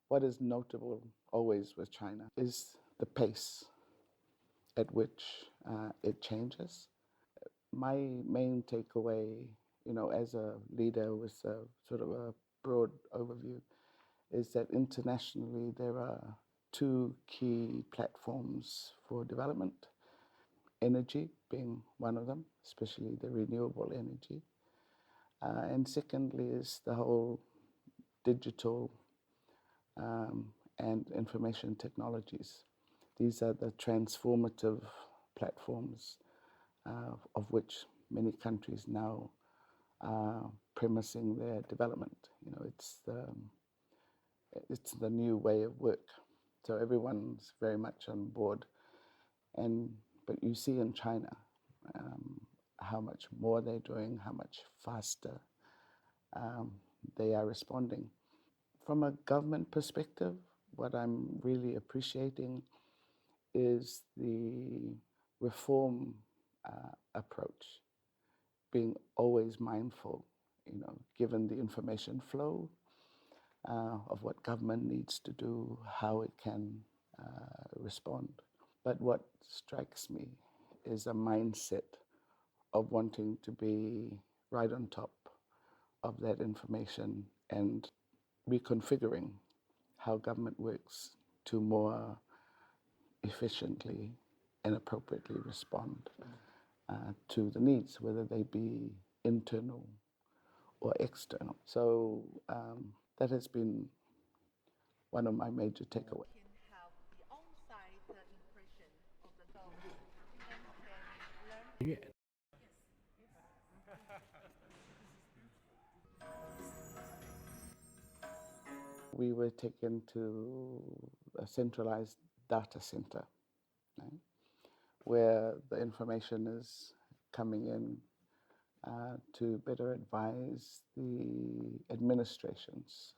What is notable always with China is the pace at which it changes. My main takeaway, as a leader with a sort of a broad overview, is that internationally there are two key platforms for development. Energy being one of them, especially the renewable energy. And secondly is the whole digital and information technologies. These are the transformative platforms of which many countries now are premising their development. It's the new way of work. So everyone's very much on board. But you see in China how much more they're doing, how much faster they are responding. From a government perspective, what I'm really appreciating is the reform approach, being always mindful, given the information flow of what government needs to do, how it can respond. But what strikes me is a mindset of wanting to be right on top of that information and reconfiguring how government works to more efficiently and appropriately respond to the needs, whether they be internal or external. So that has been one of my major takeaways. Have the on-site impression of the dog and can learn. We were taken to a centralized data center, right, where the information is coming in to better advise the administrations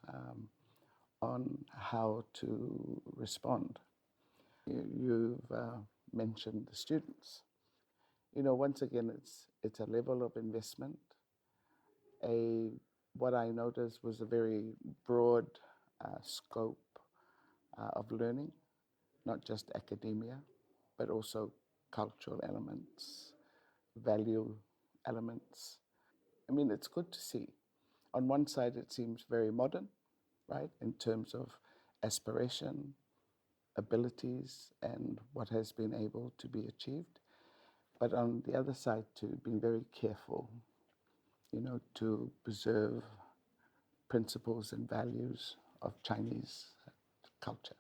on how to respond. You've mentioned the students. Once again, it's a level of investment. What I noticed was a very broad scope of learning, not just academia, but also cultural elements, value elements. I mean, it's good to see. On one side, it seems very modern, right, in terms of aspiration, abilities, and what has been able to be achieved. But on the other side, too, being very careful, to preserve principles and values of Chinese culture.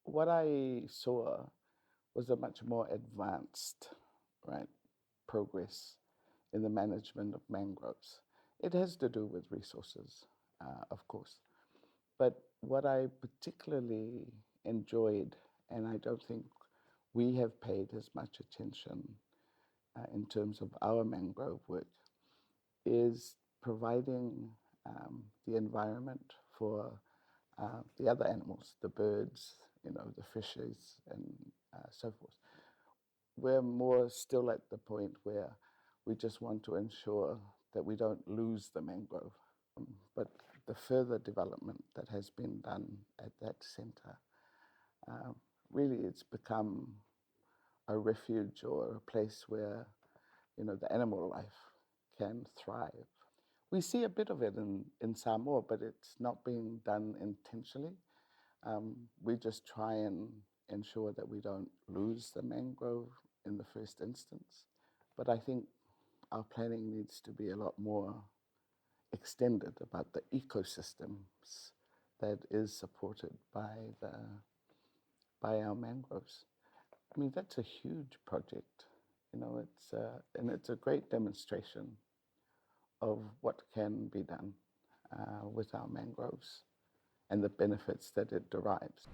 What I saw was a much more advanced, right, progress in the management of mangroves. It has to do with resources, of course. But what I particularly enjoyed, and I don't think we have paid as much attention in terms of our mangrove work, is providing the environment for the other animals, the birds, the fishes, and so forth. We're more still at the point where we just want to ensure that we don't lose the mangrove. But the further development that has been done at that center, really it's become a refuge or a place where, the animal life can thrive. We see a bit of it in Samoa, but it's not being done intentionally. We just try and ensure that we don't lose the mangrove in the first instance. But I think our planning needs to be a lot more extended about the ecosystems that is supported by our mangroves. I mean, that's a huge project. And it's a great demonstration of what can be done with our mangroves and the benefits that it derives.